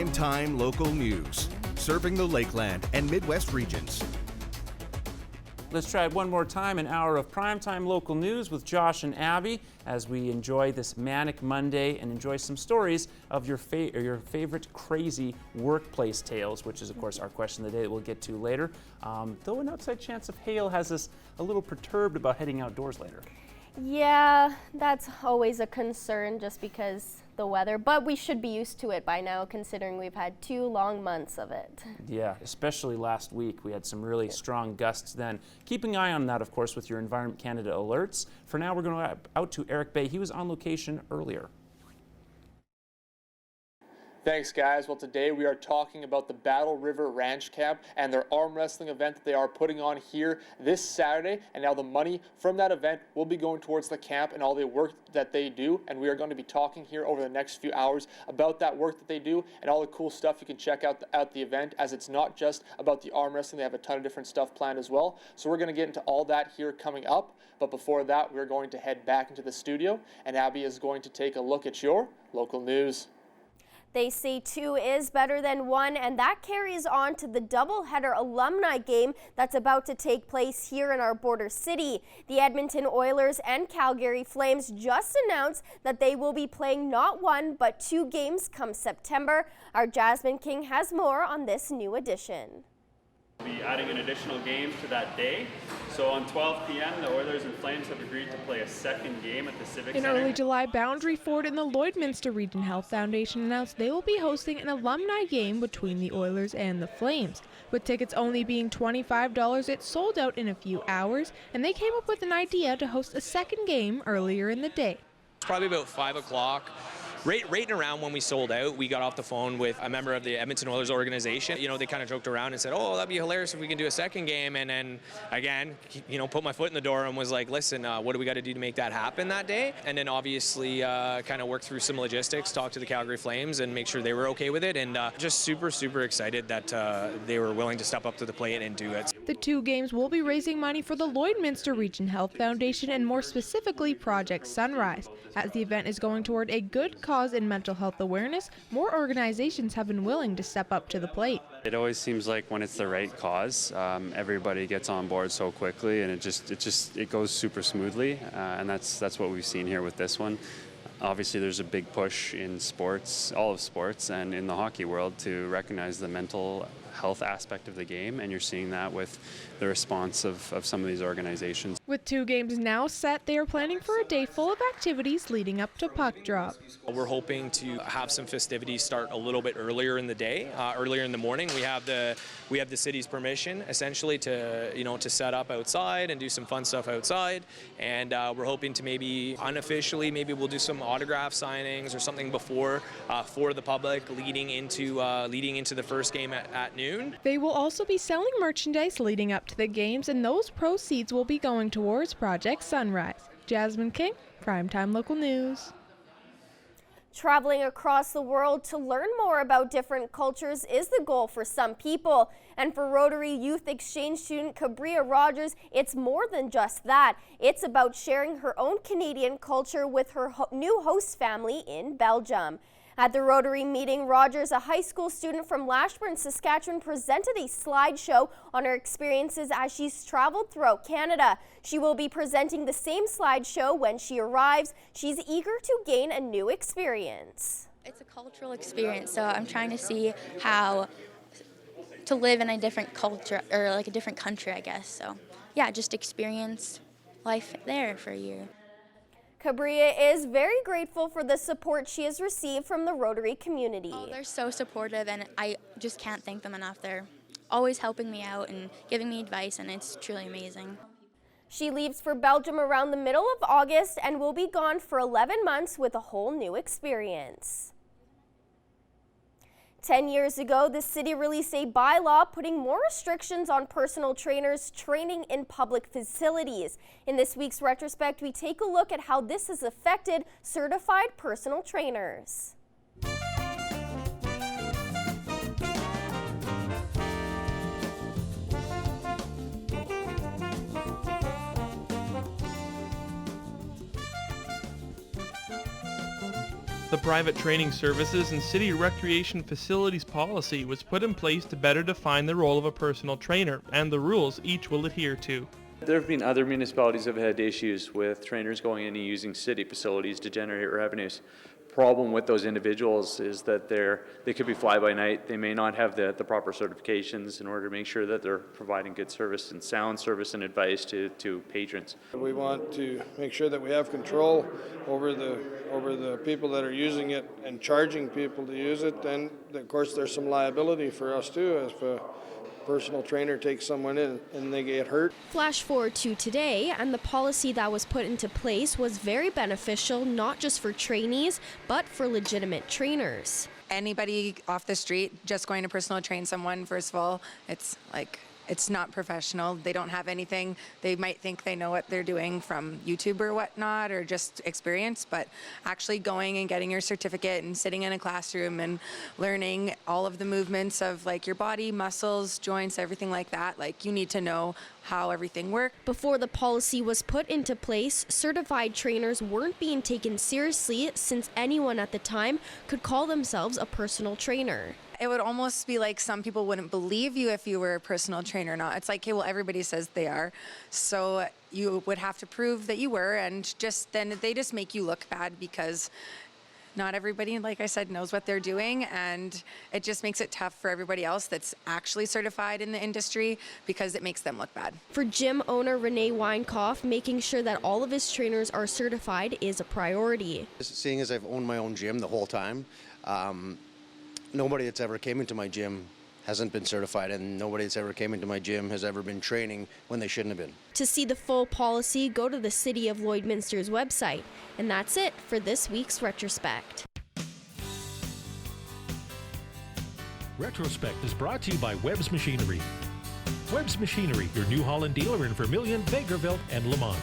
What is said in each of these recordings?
Primetime local news, serving the Lakeland and Midwest regions. Let's try it one more time, an hour of primetime local news with Josh and Abby as we enjoy this manic Monday and enjoy some stories of your favorite crazy workplace tales, which is, of course, our question of the day that we'll get to later. Though an outside chance of hail has us a little perturbed about heading outdoors later. Yeah, that's always a concern just because the weather, but we should be used to it by now considering we've had 2 long months of it. Yeah, especially last week. We had some really strong gusts then. Keeping an eye on that, of course, with your Environment Canada alerts. For now, we're going out to Eric Bay. He was on location earlier. Thanks, guys. Well, today we are talking about the Battle River Ranch Camp and their arm wrestling event that they are putting on here this Saturday. And now the money from that event will be going towards the camp and all the work that they do. And we are going to be talking here over the next few hours about that work that they do and all the cool stuff you can check out at the event, as it's not just about the arm wrestling. They have a ton of different stuff planned as well. So we're going to get into all that here coming up. But before that, we're going to head back into the studio, and Abby is going to take a look at your local news. They say 2 is better than 1, and that carries on to the doubleheader alumni game that's about to take place here in our border city. The Edmonton Oilers and Calgary Flames just announced that they will be playing not 1 but 2 games come September. Our Jasmine King has more on this new addition. We'll be adding an additional game to that day. So on 12 p.m., the Oilers and Flames have agreed to play a second game at the Civic Center. In early July, Boundary Ford and the Lloydminster Region Health Foundation announced they will be hosting an alumni game between the Oilers and the Flames. With tickets only being $25, it sold out in a few hours, and they came up with an idea to host a second game earlier in the day. It's probably about 5 o'clock. Right around when we sold out, we got off the phone with a member of the Edmonton Oilers organization. You know, they kind of joked around and said, oh, that'd be hilarious if we can do a second game. And then, again, you know, put my foot in the door and was like, listen, what do we got to do to make that happen that day? And then obviously kind of work through some logistics, talk to the Calgary Flames and make sure they were okay with it. And just super excited that they were willing to step up to the plate and do it. The 2 games will be raising money for the Lloydminster Region Health Foundation and more specifically Project Sunrise. As the event is going toward a good cause in mental health awareness, more organizations have been willing to step up to the plate. It always seems like when it's the right cause, everybody gets on board so quickly, and it goes super smoothly, and that's what we've seen here with this one. Obviously, there's a big push in sports, all of sports, and in the hockey world to recognize the mental health aspect of the game, and you're seeing that with the response of some of these organizations. With 2 games now set, they are planning for a day full of activities leading up to puck drop. We're hoping to have some festivities start a little bit earlier in the day, earlier in the morning. We have the city's permission essentially to set up outside and do some fun stuff outside, and we're hoping to maybe unofficially we'll do some autograph signings or something before for the public leading into the first game at noon. They will also be selling merchandise leading up to the games, and those proceeds will be going towards Project Sunrise. Jasmine King, Primetime Local News. Traveling across the world to learn more about different cultures is the goal for some people. And for Rotary Youth Exchange student Cabria Rogers, it's more than just that. It's about sharing her own Canadian culture with her new host family in Belgium. At the Rotary meeting, Rogers, a high school student from Lashburn, Saskatchewan, presented a slideshow on her experiences as she's traveled throughout Canada. She will be presenting the same slideshow when she arrives. She's eager to gain a new experience. It's a cultural experience, so I'm trying to see how to live in a different culture, or like a different country, I guess. So yeah, just experience life there for a year. Cabria is very grateful for the support she has received from the Rotary community. Oh, they're so supportive, and I just can't thank them enough. They're always helping me out and giving me advice, and it's truly amazing. She leaves for Belgium around the middle of August and will be gone for 11 months with a whole new experience. 10 years ago, the city released a bylaw putting more restrictions on personal trainers training in public facilities. In this week's retrospect, we take a look at how this has affected certified personal trainers. The private training services and city recreation facilities policy was put in place to better define the role of a personal trainer and the rules each will adhere to. There have been other municipalities that have had issues with trainers going in and using city facilities to generate revenues. Problem with those individuals is that they could be fly-by-night. They may not have the proper certifications in order to make sure that they're providing good service and sound service and advice to patrons. We want to make sure that we have control over the people that are using it and charging people to use it. And of course there's some liability for us too if a personal trainer takes someone in and they get hurt. Flash forward to today, and the policy that was put into place was very beneficial, not just for trainees, but for legitimate trainers. Anybody off the street just going to personal train someone, first of all, it's not professional. They don't have anything. They might think they know what they're doing from YouTube or whatnot, or just experience, but actually going and getting your certificate and sitting in a classroom and learning all of the movements of like your body, muscles, joints, everything like that. Like you need to know how everything works. Before the policy was put into place, certified trainers weren't being taken seriously since anyone at the time could call themselves a personal trainer. It would almost be like some people wouldn't believe you if you were a personal trainer or not. It's like, okay, well, everybody says they are. So you would have to prove that you were, and then they just make you look bad because not everybody, like I said, knows what they're doing, and it just makes it tough for everybody else that's actually certified in the industry because it makes them look bad. For gym owner Renee Weinkoff, making sure that all of his trainers are certified is a priority. Seeing as I've owned my own gym the whole time, nobody that's ever came into my gym hasn't been certified, and nobody that's ever came into my gym has ever been training when they shouldn't have been. To see the full policy, go to the City of Lloydminster's website. And that's it for this week's Retrospect. Retrospect is brought to you by Webb's Machinery. Webb's Machinery, your New Holland dealer in Vermilion, Bakerville, and Lamont.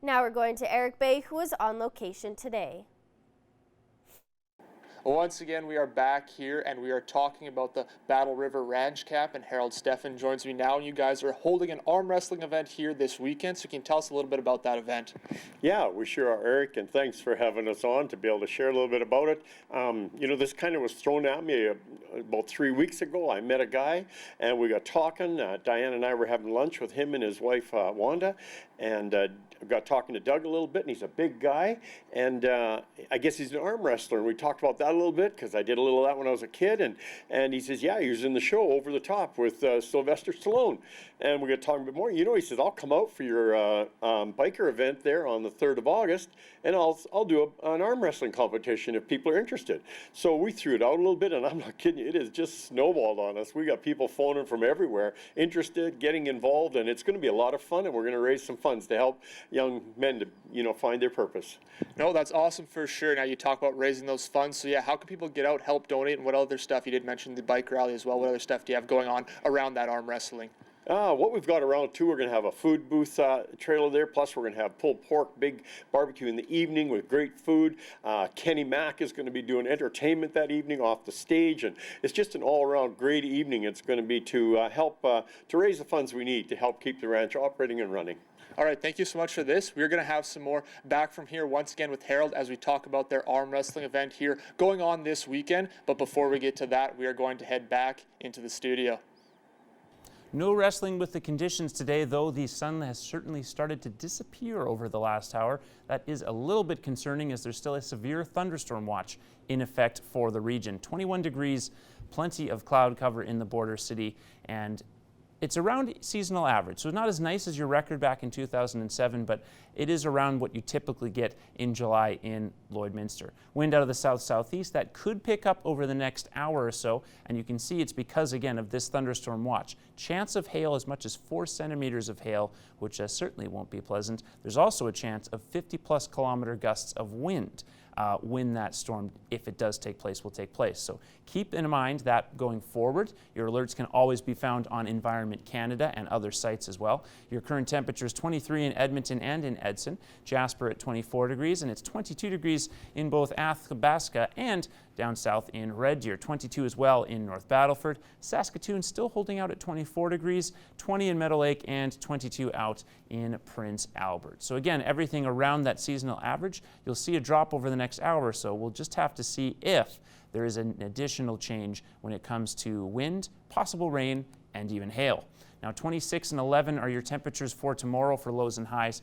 Now we're going to Eric Bay, who is on location today. Once again, we are back here and we are talking about the Battle River Ranch Camp, and Harold Steffen joins me now. You guys are holding an arm wrestling event here this weekend, so can you tell us a little bit about that event? Yeah, we sure are, Eric, and thanks for having us on to be able to share a little bit about it. You know, this kind of was thrown at me about 3 weeks ago. I met a guy and we got talking. Diane and I were having lunch with him and his wife, Wanda, and got talking to Doug a little bit, and he's a big guy, and I guess he's an arm wrestler, and we talked about that a little bit because I did a little of that when I was a kid, and he says, yeah, he was in the show Over the Top with Sylvester Stallone, and we got talking a bit more. You know, he says, I'll come out for your biker event there on the 3rd of August, and I'll do an arm wrestling competition if people are interested. So we threw it out a little bit, and I'm not kidding you, it has just snowballed on us. We got people phoning from everywhere, interested, getting involved, and it's going to be a lot of fun, and we're going to raise some funds to help young men to, you know, find their purpose. No, that's awesome for sure. Now you talk about raising those funds. So yeah, how can people get out, help donate, and what other stuff? You did mention the bike rally as well. What other stuff do you have going on around that arm wrestling? What we've got around too, we're going to have a food booth trailer there, plus we're going to have pulled pork, big barbecue in the evening with great food. Kenny Mack is going to be doing entertainment that evening off the stage, and it's just an all-around great evening. It's going to be to help to raise the funds we need to help keep the ranch operating and running. All right, thank you so much for this. We're going to have some more back from here once again with Harold as we talk about their arm wrestling event here going on this weekend. But before we get to that, we are going to head back into the studio. No wrestling with the conditions today, though the sun has certainly started to disappear over the last hour. That is a little bit concerning as there's still a severe thunderstorm watch in effect for the region. 21 degrees, plenty of cloud cover in the border city, and it's around seasonal average, so not as nice as your record back in 2007, but it is around what you typically get in July in Lloydminster. Wind out of the south-southeast that could pick up over the next hour or so, and you can see it's because, again, of this thunderstorm watch. Chance of hail as much as 4 centimeters of hail, which certainly won't be pleasant. There's also a chance of 50-plus kilometer gusts of wind when that storm, if it does take place, will take place. So keep in mind that going forward. Your alerts can always be found on Environment Canada and other sites as well. Your current temperature is 23 in Edmonton and in Edson. Jasper at 24 degrees, and it's 22 degrees in both Athabasca and down south in Red Deer, 22 as well in North Battleford. Saskatoon still holding out at 24 degrees, 20 in Meadow Lake, and 22 out in Prince Albert. So again, everything around that seasonal average. You'll see a drop over the next hour or so. We'll just have to see if there is an additional change when it comes to wind, possible rain, and even hail. Now 26 and 11 are your temperatures for tomorrow for lows and highs.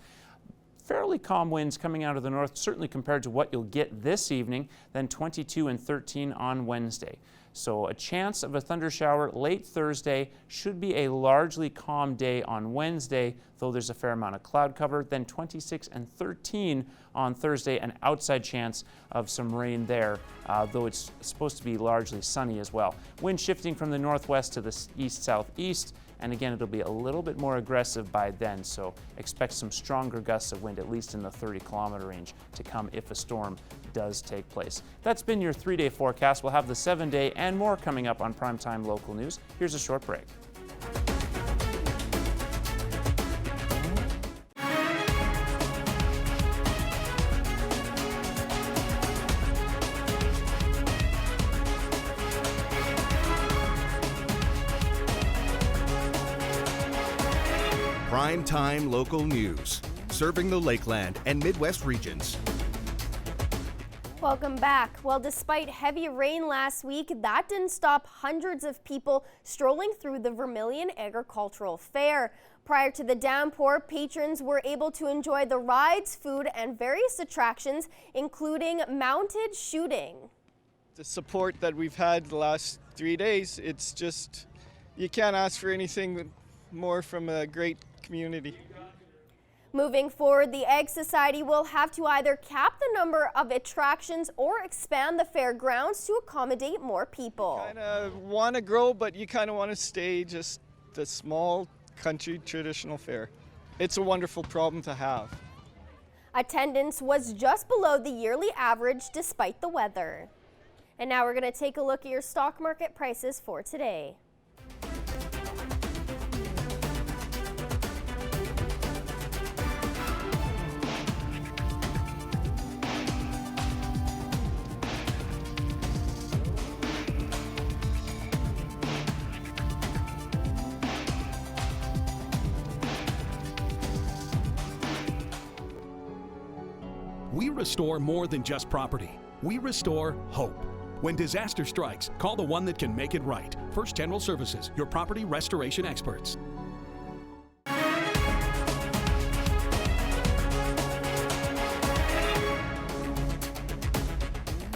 Fairly calm winds coming out of the north, certainly compared to what you'll get this evening, then 22 and 13 on Wednesday. So a chance of a thunder shower late Thursday, should be a largely calm day on Wednesday, though there's a fair amount of cloud cover. Then 26 and 13 on Thursday, an outside chance of some rain there, though it's supposed to be largely sunny as well. Wind shifting from the northwest to the east-southeast, and again, it'll be a little bit more aggressive by then, so expect some stronger gusts of wind, at least in the 30-kilometer range, to come if a storm does take place. That's been your 3-day forecast. We'll have the 7-day and more coming up on Primetime Local News. Here's a short break. Primetime Local News, serving the Lakeland and Midwest regions. Welcome back. Well, despite heavy rain last week, that didn't stop hundreds of people strolling through the Vermilion Agricultural Fair. Prior to the downpour, patrons were able to enjoy the rides, food, and various attractions, including mounted shooting. The support that we've had the last 3 days, it's just, you can't ask for anything more from a great community. Moving forward, the Ag Society will have to either cap the number of attractions or expand the fairgrounds to accommodate more people. Kind of want to grow, but you kind of want to stay just the small country traditional fair. It's a wonderful problem to have. Attendance was just below the yearly average despite the weather. And now we're going to take a look at your stock market prices for today. We restore more than just property. We restore hope. When disaster strikes, call the one that can make it right. First General Services, your property restoration experts.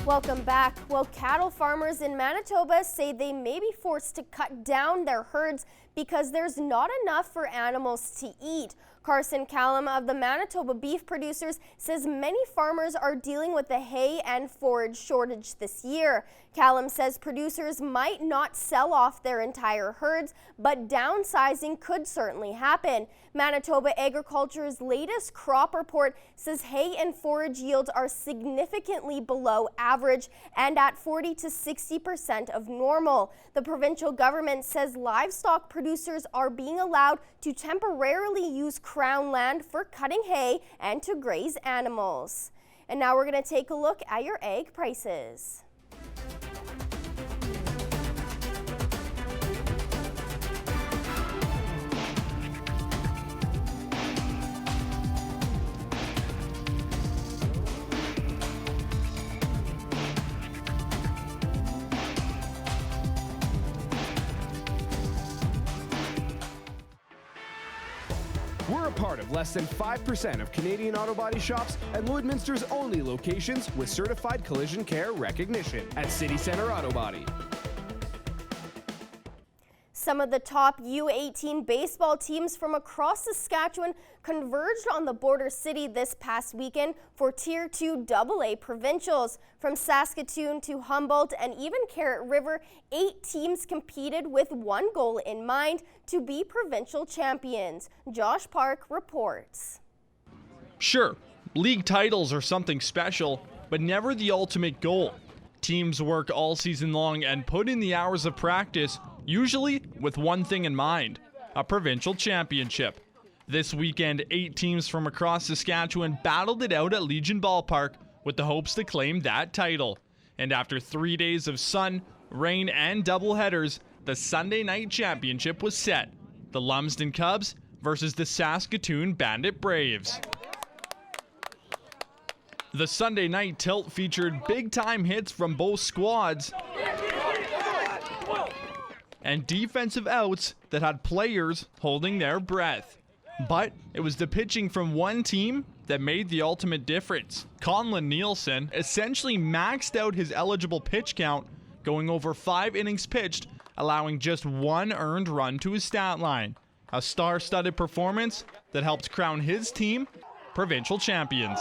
Welcome back. Well, cattle farmers in Manitoba say they may be forced to cut down their herds because there's not enough for animals to eat. Carson Callum of the Manitoba Beef Producers says many farmers are dealing with the hay and forage shortage this year. Callum says producers might not sell off their entire herds, but downsizing could certainly happen. Manitoba Agriculture's latest crop report says hay and forage yields are significantly below average and at 40 to 60% of normal. The provincial government says livestock producers are being allowed to temporarily use Crown land for cutting hay and to graze animals. And now we're going to take a look at your egg prices. We're a part of less than 5% of Canadian auto body shops and Lloydminster's only locations with certified collision care recognition at City Centre Auto Body. Some of the top U18 baseball teams from across Saskatchewan converged on the border city this past weekend for Tier 2 AA provincials. From Saskatoon to Humboldt and even Carrot River, 8 teams competed with one goal in mind: to be provincial champions. Josh Park reports. Sure, league titles are something special, but never the ultimate goal. Teams work all season long and put in the hours of practice, usually with one thing in mind: a provincial championship. This weekend, 8 teams from across Saskatchewan battled it out at Legion Ballpark with the hopes to claim that title. And after 3 days of sun, rain, and doubleheaders, the Sunday night championship was set. The Lumsden Cubs versus the Saskatoon Bandit Braves. The Sunday night tilt featured big-time hits from both squads and defensive outs that had players holding their breath. But it was the pitching from one team that made the ultimate difference. Conlon Nielsen essentially maxed out his eligible pitch count, going over 5 innings pitched, allowing just 1 earned run to his stat line. A star-studded performance that helped crown his team provincial champions.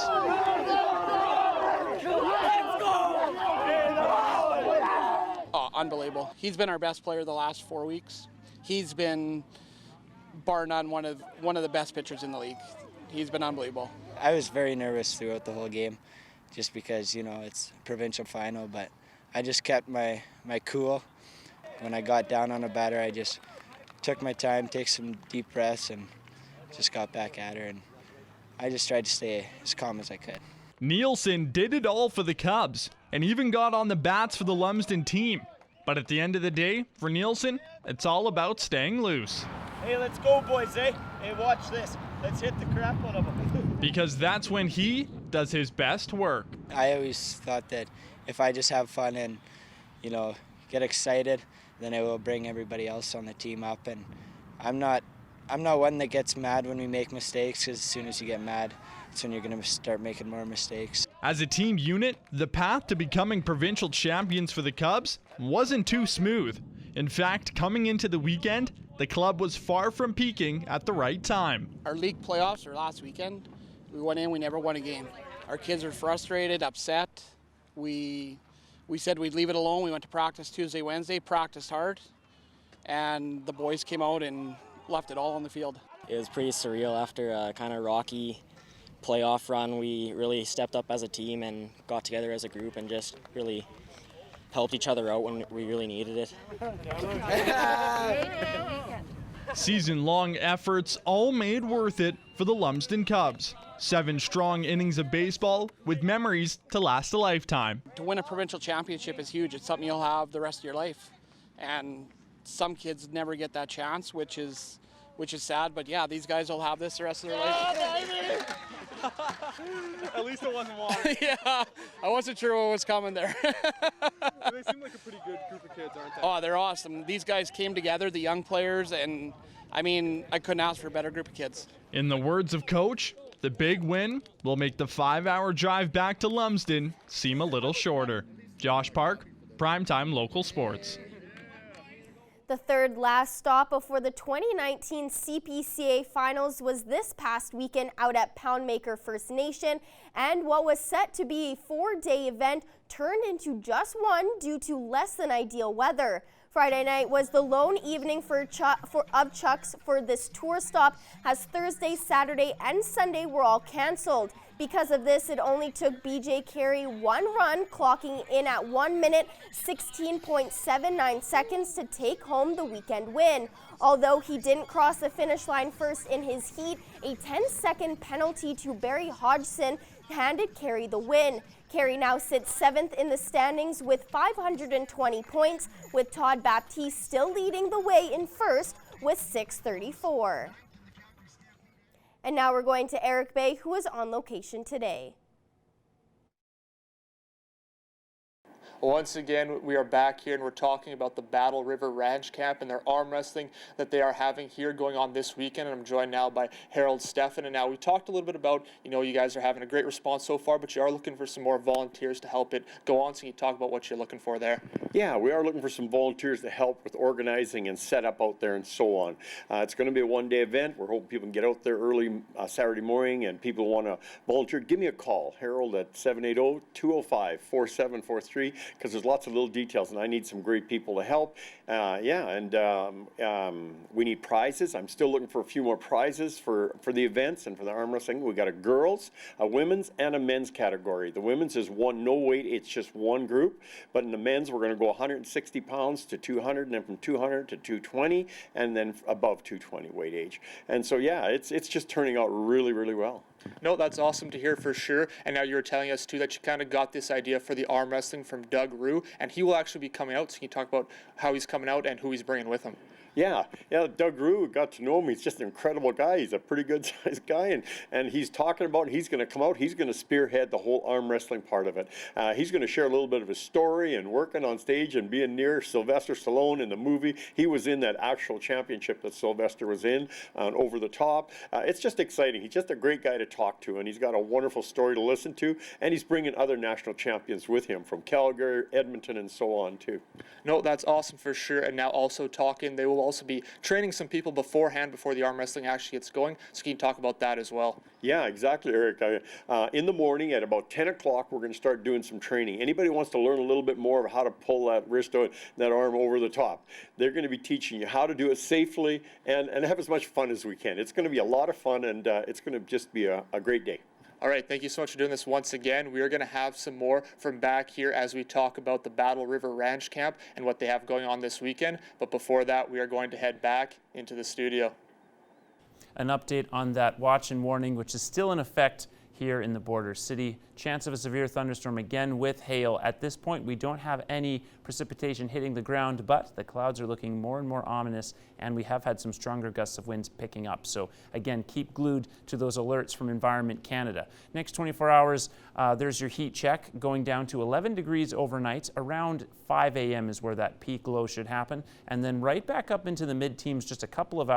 Unbelievable. He's been our best player the last 4 weeks. He's been, bar none, one of the best pitchers in the league. He's been unbelievable. I was very nervous throughout the whole game, just because, it's a provincial final, but I just kept my cool. When I got down on a batter, I just took my time, take some deep breaths, and just got back at her, and I just tried to stay as calm as I could. Nielsen did it all for the Cubs, and even got on the bats for the Lumsden team. But at the end of the day, for Nielsen, it's all about staying loose. Hey, let's go, boys, eh? Hey, watch this. Let's hit the crap out of them. Because that's when he does his best work. I always thought that if I just have fun and, get excited, then it will bring everybody else on the team up. And I'm not one that gets mad when we make mistakes, because as soon as you get mad, that's when you're going to start making more mistakes. As a team unit, the path to becoming provincial champions for the Cubs wasn't too smooth. In fact, coming into the weekend, the club was far from peaking at the right time. Our league playoffs are last weekend. We went in, we never won a game. Our kids are frustrated, upset. We said we'd leave it alone. We went to practice Tuesday, Wednesday, practiced hard, and the boys came out and left it all on the field. It was pretty surreal after a kind of rocky playoff run. We really stepped up as a team and got together as a group and just really helped each other out when we really needed it. Season-long efforts all made worth it for the Lumsden Cubs. 7 strong innings of baseball with memories to last a lifetime. To win a provincial championship is huge. It's something you'll have the rest of your life. And some kids never get that chance, which is sad, but yeah, these guys will have this the rest of their life. At least it wasn't water. Yeah, I wasn't sure what was coming there. They seem like a pretty good group of kids, aren't they? Oh, they're awesome. These guys came together, the young players, and I couldn't ask for a better group of kids. In the words of Coach, the big win will make the 5-hour drive back to Lumsden seem a little shorter. Josh Park, Primetime Local Sports. The third last stop before the 2019 CPCA Finals was this past weekend out at Poundmaker First Nation, and what was set to be a 4-day event turned into just one due to less than ideal weather. Friday night was the lone evening of Chuck's for this tour stop, as Thursday, Saturday, and Sunday were all canceled. Because of this, it only took BJ Carey 1 run, clocking in at 1 minute 16.79 seconds to take home the weekend win. Although he didn't cross the finish line first in his heat, a 10-second penalty to Barry Hodgson handed Carey the win. Carey now sits 7th in the standings with 520 points, with Todd Baptiste still leading the way in first with 634. And now we're going to Eric Bay, who is on location today. Once again, we are back here and we're talking about the Battle River Ranch Camp and their arm wrestling that they are having here going on this weekend. And I'm joined now by Harold Steffen. And now we talked a little bit about, you guys are having a great response so far, but you are looking for some more volunteers to help it go on. So can you talk about what you're looking for there? Yeah, we are looking for some volunteers to help with organizing and setup out there and so on. It's going to be a one-day event. We're hoping people can get out there early Saturday morning, and people want to volunteer. Give me a call, Harold, at 780-205-4743. Because there's lots of little details, and I need some great people to help. We need prizes. I'm still looking for a few more prizes for the events and for the arm wrestling. We got a girls, a women's, and a men's category. The women's is no weight. It's just one group. But in the men's, we're going to go 160 pounds to 200, and then from 200 to 220, and then above 220 weight age. And so, yeah, it's just turning out really, really well. No, that's awesome to hear for sure. And now you were telling us, too, that you kind of got this idea for the arm wrestling from Doug Doug Rue, and he will actually be coming out. So can you talk about how he's coming out and who he's bringing with him? Yeah, Doug Rue, got to know him. He's just an incredible guy. He's a pretty good sized guy, and he's talking about he's going to come out. He's going to spearhead the whole arm wrestling part of it. He's going to share a little bit of his story and working on stage and being near Sylvester Stallone in the movie. He was in that actual championship that Sylvester was in on Over the Top. It's just exciting. He's just a great guy to talk to, and he's got a wonderful story to listen to, and he's bringing other national champions with him from Calgary, Edmonton, and so on too. No, that's awesome for sure. And now also talking, they will also be training some people beforehand before the arm wrestling actually gets going. So can you talk about that as well? Yeah, exactly, Eric. In the morning at about 10 o'clock, we're going to start doing some training. Anybody who wants to learn a little bit more of how to pull that wrist or that arm over the top, they're going to be teaching you how to do it safely and have as much fun as we can. It's going to be a lot of fun, and it's going to just be a great day. All right, thank you so much for doing this once again. We are going to have some more from back here as we talk about the Battle River Ranch Camp and what they have going on this weekend. But before that, we are going to head back into the studio. An update on that watch and warning, which is still in effect here in the border city. Chance of a severe thunderstorm again with hail. At this point, we don't have any precipitation hitting the ground, but the clouds are looking more and more ominous, and we have had some stronger gusts of winds picking up. So again, keep glued to those alerts from Environment Canada. Next 24 hours, there's your heat check, going down to 11 degrees overnight. Around 5 a.m. is where that peak low should happen, and then right back up into the mid-teens, just a couple of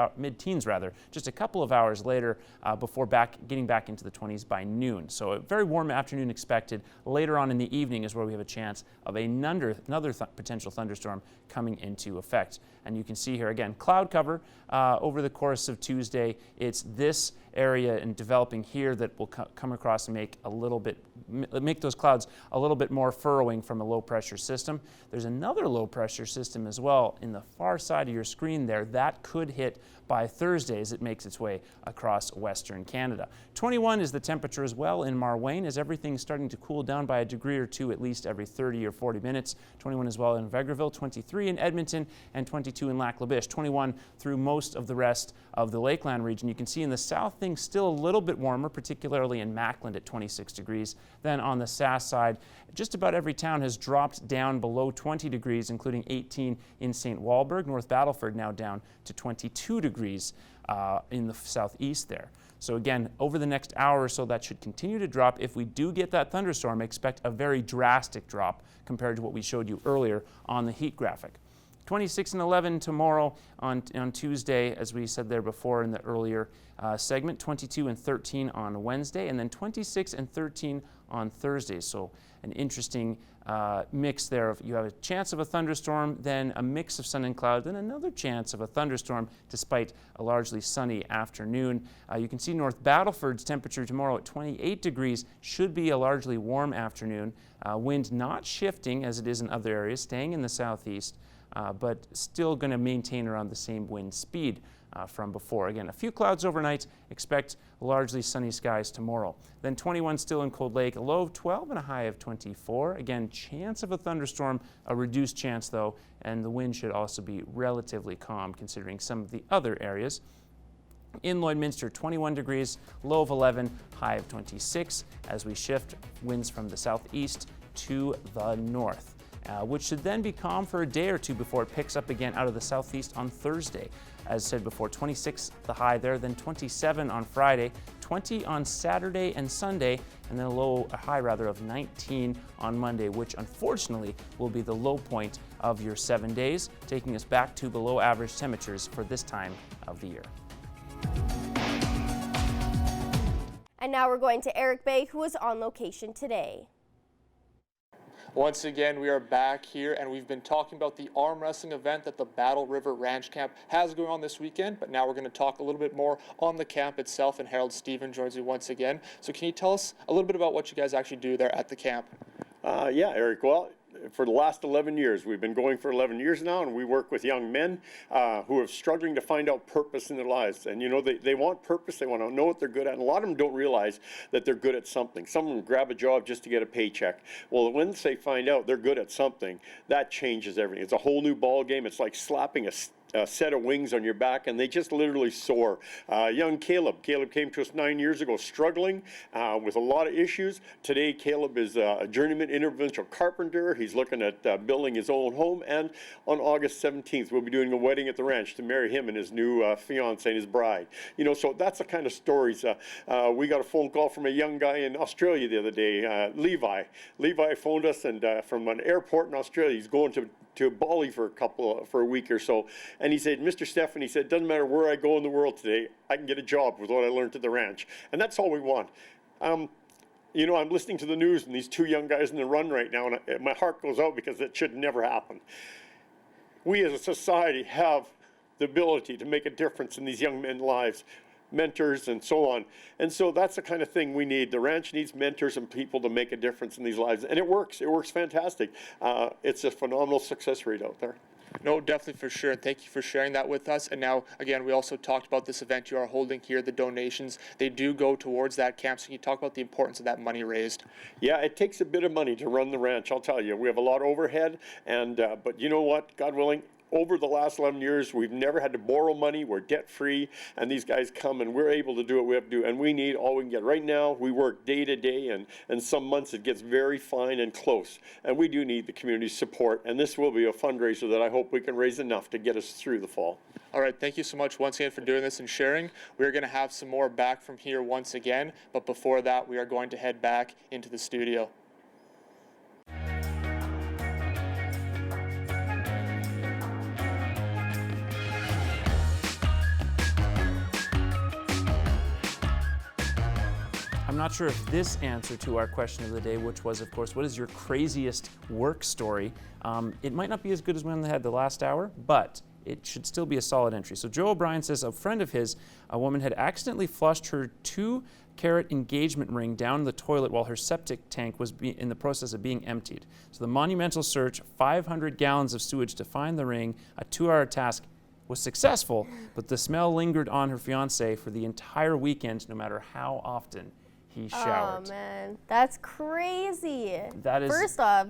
hours later, before getting back into the 20s by noon. So a very warm afternoon expected. Later on in the evening is where we have a chance of another potential thunderstorm coming into effect. And you can see here again, cloud cover over the course of Tuesday. It's this area and developing here that will come across and make those clouds a little bit more furrowing from a low pressure system. There's another low pressure system as well in the far side of your screen there that could hit by Thursday as it makes its way across Western Canada. 21 is the temperature as well in Marwayne as everything's starting to cool down by a degree or two at least every 30 or 40 minutes. 21 as well in Vegreville, 23 in Edmonton, and 22 in Lac La Biche. 21 through most of the rest of the Lakeland region. You can see in the south things still a little bit warmer, particularly in Mackland at 26 degrees. Then on the Sask side, just about every town has dropped down below 20 degrees, including 18 in St. Walburg. North Battleford now down to 22 degrees in the southeast there. So again, over the next hour or so, that should continue to drop. If we do get that thunderstorm, expect a very drastic drop compared to what we showed you earlier on the heat graphic. 26 and 11 tomorrow on Tuesday, as we said there before in the earlier segment. 22 and 13 on Wednesday, and then 26 and 13 on Thursday. So an interesting mix there of you have a chance of a thunderstorm, then a mix of sun and cloud, then another chance of a thunderstorm despite a largely sunny afternoon. You can see North Battleford's temperature tomorrow at 28 degrees should be a largely warm afternoon. Wind not shifting as it is in other areas, staying in the southeast. But still going to maintain around the same wind speed from before. Again, a few clouds overnight. Expect largely sunny skies tomorrow. Then 21 still in Cold Lake, a low of 12 and a high of 24. Again, chance of a thunderstorm, a reduced chance though, and the wind should also be relatively calm considering some of the other areas. In Lloydminster, 21 degrees, low of 11, high of 26 as we shift winds from the southeast to the north. Which should then be calm for a day or two before it picks up again out of the southeast on Thursday. As said before, 26 the high there, then 27 on Friday, 20 on Saturday and Sunday, and then a high of 19 on Monday, which unfortunately will be the low point of your 7 days, taking us back to below average temperatures for this time of the year. And now we're going to Eric Bay, who is on location today. Once again, we are back here, and we've been talking about the arm wrestling event that the Battle River Ranch Camp has going on this weekend, but now we're going to talk a little bit more on the camp itself, and Harold Stephen joins me once again. So can you tell us a little bit about what you guys actually do there at the camp? Yeah, Eric, well, for the last 11 years, we've been going for 11 years now, and we work with young men who are struggling to find out purpose in their lives. And, you know, they want purpose, they want to know what they're good at, and a lot of them don't realize that they're good at something. Some of them grab a job just to get a paycheck. Well, once they find out they're good at something, that changes everything. It's a whole new ball game. It's like slapping a set of wings on your back, and they just literally soar. Young Caleb came to us 9 years ago struggling with a lot of issues. Today Caleb is a journeyman interventional carpenter. He's looking at building his own home, and on August 17th we'll be doing a wedding at the ranch to marry him and his new fiance and his bride. You know, so that's the kind of stories. We got a phone call from a young guy in Australia the other day, Levi. Levi phoned us, and from an airport in Australia. He's going to Bali for a week or so, and he said, Mr. Stefan, he said, doesn't matter where I go in the world today, I can get a job with what I learned at the ranch, and that's all we want. You know, I'm listening to the news and these two young guys in the run right now, and my heart goes out because it should never happen. We as a society have the ability to make a difference in these young men's lives, mentors and so on. And so that's the kind of thing we need. The ranch needs mentors and people to make a difference in these lives. And it works. It works fantastic. It's a phenomenal success rate out there. No, definitely, for sure. Thank you for sharing that with us. And now, again, we also talked about this event you are holding here, the donations. They do go towards that camp. So can you talk about the importance of that money raised? Yeah, it takes a bit of money to run the ranch, I'll tell you. We have a lot of overhead, and but you know what, God willing, over the last 11 years, we've never had to borrow money. We're debt-free, and these guys come, and we're able to do what we have to do, and we need all we can get. Right now, we work day to day, and some months it gets very fine and close, and we do need the community's support, and this will be a fundraiser that I hope we can raise enough to get us through the fall. All right, thank you so much once again for doing this and sharing. We're going to have some more back from here once again, but before that, we are going to head back into the studio. I'm not sure if this answer to our question of the day, which was, of course, what is your craziest work story? It might not be as good as one that had the last hour, but it should still be a solid entry. So Joe O'Brien says a friend of his, a woman, had accidentally flushed her 2-carat engagement ring down the toilet while her septic tank was in the process of being emptied. So the monumental search, 500 gallons of sewage to find the ring, a 2-hour task, was successful, but the smell lingered on her fiancé for the entire weekend, no matter how often he showered. Oh man, that's crazy. That is. First off,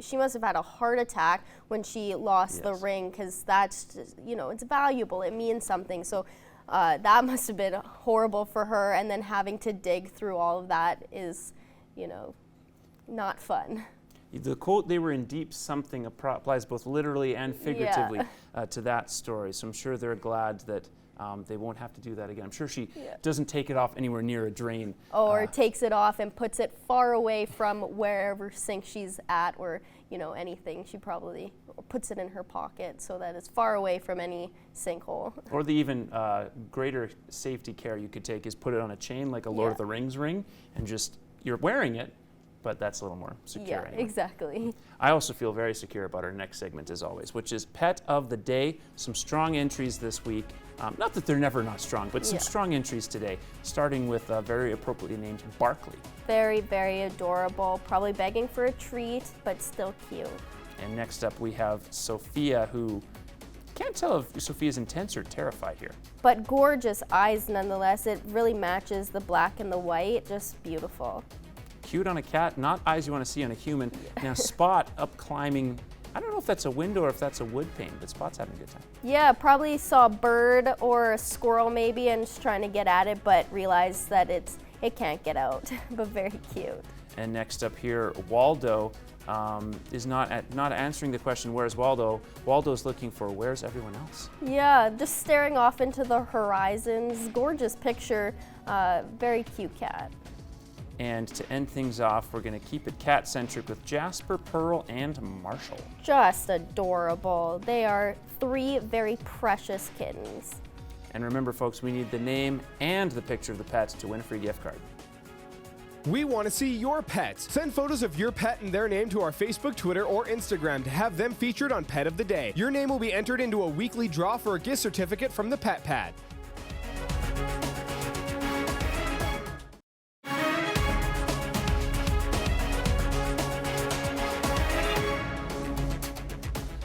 she must have had a heart attack when she lost the ring, because that's just, you know, it's valuable. It means something. So that must have been horrible for her. And then having to dig through all of that is, you know, not fun. The quote, "they were in deep something," applies both literally and figuratively to that story. So I'm sure they're glad that they won't have to do that again. I'm sure she doesn't take it off anywhere near a drain. Or takes it off and puts it far away from wherever sink she's at, or, you know, anything. She probably puts it in her pocket so that it's far away from any sinkhole. Or the even greater safety care you could take is put it on a chain like a Lord of the Rings ring, and just, you're wearing it, but that's a little more secure. Yeah, exactly. I also feel very secure about our next segment, as always, which is Pet of the Day. Some strong entries this week. Not that they're never not strong, but some strong entries today, starting with very appropriately named Barkley. Very, very adorable. Probably begging for a treat, but still cute. And next up we have Sophia, who can't tell if Sophia's intense or terrified here. But gorgeous eyes nonetheless. It really matches the black and the white. Just beautiful. Cute on a cat, not eyes you want to see on a human. Now Spot up climbing, I don't know if that's a window or if that's a wood pane, but Spot's having a good time. Yeah, probably saw a bird or a squirrel maybe and just trying to get at it, but realized that it can't get out, but very cute. And next up here, Waldo is not answering the question, where's Waldo? Waldo's looking for, where's everyone else? Yeah, just staring off into the horizons. Gorgeous picture, very cute cat. And to end things off, we're going to keep it cat-centric with Jasper, Pearl, and Marshall. Just adorable. They are 3 very precious kittens. And remember, folks, we need the name and the picture of the pet to win a free gift card. We want to see your pets. Send photos of your pet and their name to our Facebook, Twitter, or Instagram to have them featured on Pet of the Day. Your name will be entered into a weekly draw for a gift certificate from the Pet Pad.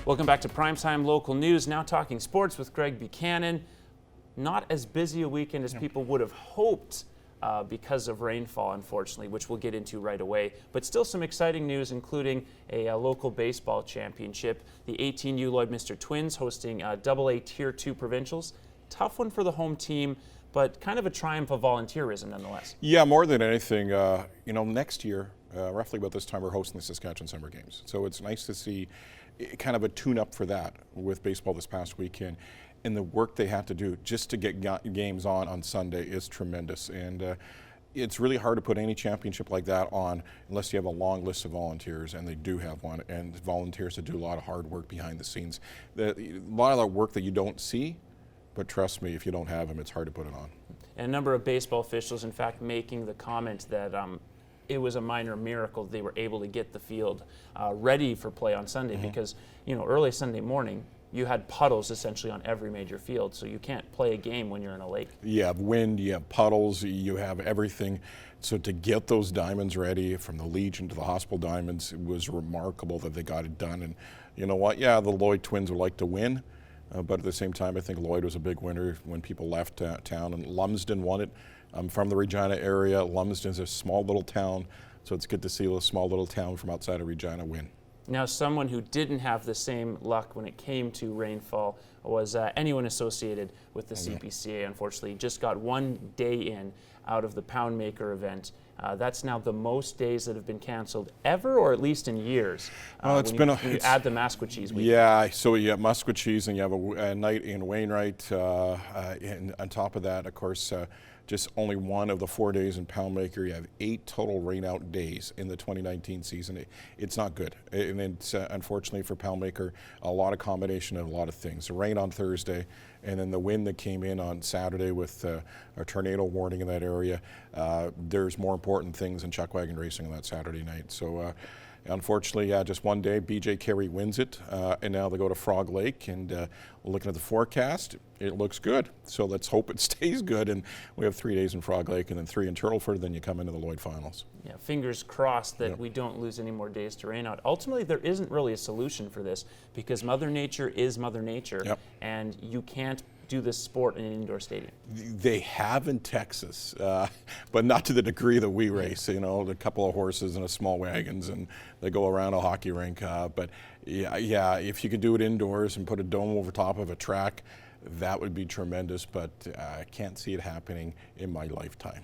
Welcome back to Primetime Local News. Now talking sports with Greg Buchanan. Not as busy a weekend as people would have hoped because of rainfall, unfortunately, which we'll get into right away. But still some exciting news, including a local baseball championship. The 18U Lloydminster Twins hosting AA Tier 2 provincials. Tough one for the home team, but kind of a triumph of volunteerism nonetheless. Yeah, more than anything, next year, roughly about this time, we're hosting the Saskatchewan Summer Games. So it's nice to see kind of a tune-up for that with baseball this past weekend. And the work they had to do just to get games on Sunday is tremendous. And it's really hard to put any championship like that on unless you have a long list of volunteers, and they do have one, and volunteers that do a lot of hard work behind the scenes. A lot of that work that you don't see, but trust me, if you don't have them, it's hard to put it on. And a number of baseball officials, in fact, making the comment that it was a minor miracle they were able to get the field ready for play on Sunday, because early Sunday morning, you had puddles essentially on every major field, so you can't play a game when you're in a lake. You have wind, you have puddles, you have everything. So to get those diamonds ready, from the Legion to the Hospital Diamonds, it was remarkable that they got it done. And you know what? Yeah, the Lloyd Twins would like to win, but at the same time, I think Lloyd was a big winner when people left town, and Lumsden won it. I'm from the Regina area. Lumsden's a small little town, so it's good to see a small little town from outside of Regina win. Now, someone who didn't have the same luck when it came to rainfall was anyone associated with the CPCA. Unfortunately, just got 1 day in out of the Poundmaker event. That's now the most days that have been canceled ever, or at least in years. It's when you add the Masquatchees weekend. Yeah, so you have Masquatchees, and you have a night in Wainwright. And on top of that, of course, just only one of the 4 days in Poundmaker. You have 8 total rain-out days in the 2019 season. It's not good. And it's, unfortunately for Poundmaker, a lot of combination of a lot of things. The rain on Thursday, and then the wind that came in on Saturday with a tornado warning in that area. There's more important things in Chuckwagon racing on that Saturday night. So unfortunately, just 1 day, BJ Carey wins it, and now they go to Frog Lake, and looking at the forecast, it looks good. So let's hope it stays good, and we have 3 days in Frog Lake and then 3 in Turtleford, then you come into the Lloyd Finals. Yeah, fingers crossed that we don't lose any more days to rain out. Ultimately, there isn't really a solution for this, because Mother Nature is Mother Nature, and you can't do this sport in an indoor stadium. They have in Texas, but not to the degree that we race. A couple of horses and a small wagons, and they go around a hockey rink. But yeah, if you could do it indoors and put a dome over top of a track, that would be tremendous. But I can't see it happening in my lifetime.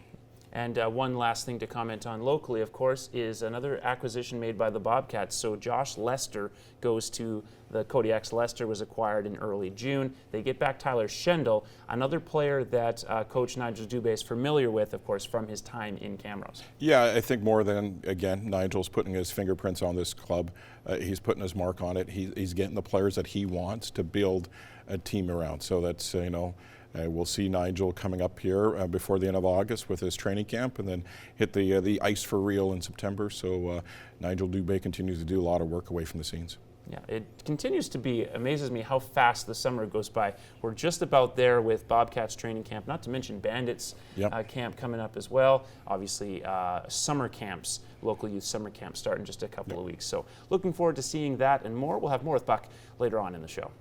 And one last thing to comment on locally, of course, is another acquisition made by the Bobcats. So Josh Lester goes to the Kodiaks. Lester was acquired in early June. They get back Tyler Schendel, another player that Coach Nigel Dubé is familiar with, of course, from his time in Camrose. Yeah, I think more than, again, Nigel's putting his fingerprints on this club. He's putting his mark on it. He's getting the players that he wants to build a team around. So that's, we'll see Nigel coming up here before the end of August with his training camp, and then hit the ice for real in September. So Nigel Dubé continues to do a lot of work away from the scenes. Yeah, it continues to be, amazes me how fast the summer goes by. We're just about there with Bobcats training camp, not to mention Bandits camp coming up as well. Obviously, summer camps, local youth summer camps start in just a couple of weeks. So looking forward to seeing that and more. We'll have more with Buck later on in the show.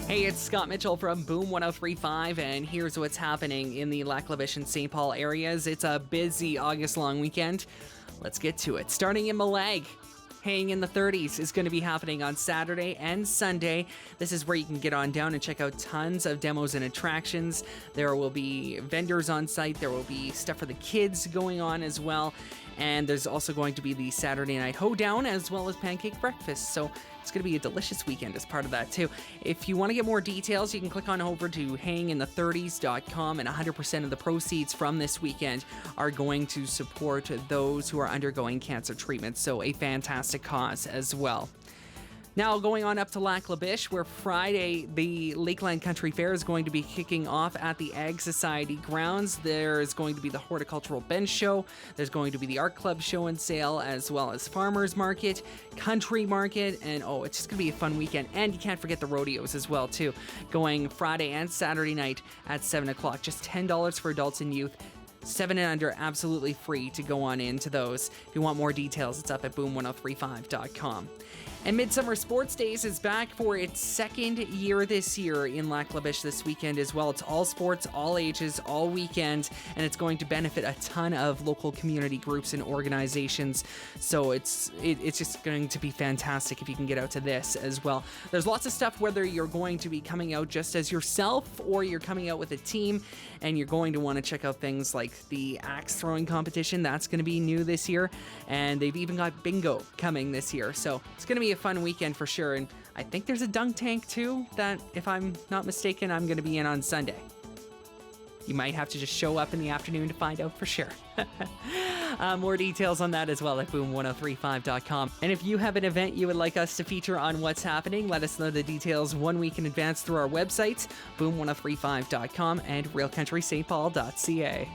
Hey, it's Scott Mitchell from Boom 103.5, and here's what's happening in the Lac La Biche and St. Paul areas. It's a busy August-long weekend. Let's get to it. Starting in Malag, Hang in the 30s is going to be happening on Saturday and Sunday. This is where you can get on down and check out tons of demos and attractions. There will be vendors on site. There will be stuff for the kids going on as well. And there's also going to be the Saturday night hoedown as well as pancake breakfast. So it's going to be a delicious weekend as part of that too. If you want to get more details, you can click on over to hanginthe30s.com, and 100% of the proceeds from this weekend are going to support those who are undergoing cancer treatment. So a fantastic cause as well. Now going on up to Lac La Biche, where Friday the Lakeland Country Fair is going to be kicking off at the Ag Society grounds. There is going to be the Horticultural Bench Show. There's going to be the Art Club Show and Sale, as well as Farmers Market, Country Market, and it's just going to be a fun weekend. And you can't forget the rodeos as well too, going Friday and Saturday night at 7 o'clock. Just $10 for adults and youth. 7 and under, absolutely free to go on into those. If you want more details, it's up at boom1035.com. And Midsummer Sports Days is back for its second year this year in Lac La Biche this weekend as well. It's all sports, all ages, all weekend, and it's going to benefit a ton of local community groups and organizations. So it's just going to be fantastic if you can get out to this as well. There's lots of stuff, whether you're going to be coming out just as yourself or you're coming out with a team, and you're going to want to check out things like the axe throwing competition. That's going to be new this year, and they've even got bingo coming this year. So it's going to be a fun weekend for sure. And I think there's a dunk tank too that, if I'm not mistaken, I'm going to be in on Sunday. You might have to just show up in the afternoon to find out for sure. More details on that as well at boom1035.com. And if you have an event you would like us to feature on What's Happening, let us know the details 1 week in advance through our websites, boom1035.com and realcountrystpaul.ca.